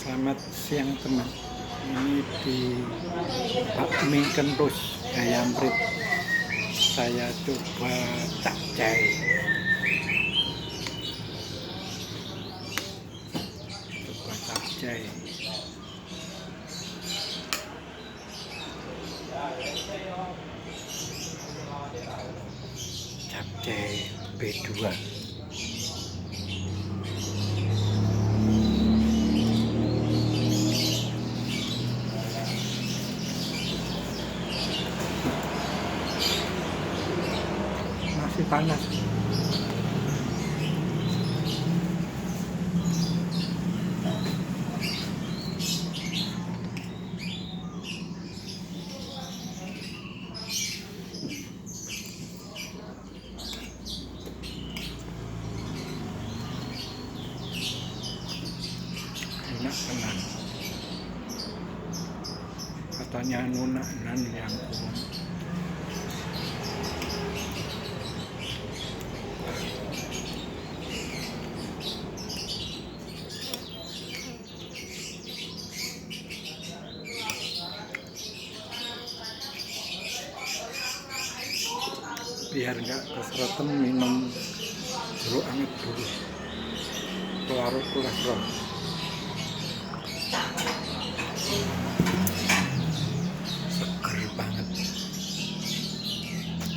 Selamat siang teman. Ini di bakmi kentus ayam rit. Saya coba capcay. Coba capcay. Capcay B2. Masih panas. Enak tenan. Katanya nunan yang kurang. Biar nggak keseretan minum jeruk anget dulu, pelarut kolesterol.